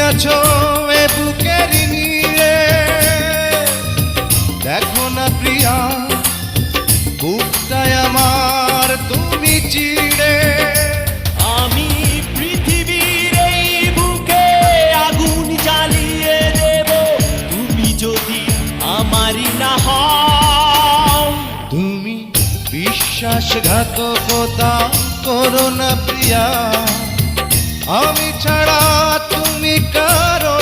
আছো এ বুকের নিয়ে, দেখো না প্রিয়া বুকটায় আমার তুমি চিড়ে। আমি পৃথিবীর এই বুকে আগুন জ্বালিয়ে দেব, তুমি যদি আমারই না হও। তুমি বিশ্বাসঘাতকতা করো না প্রিয়া, আমি ছাড়া তুমি কারো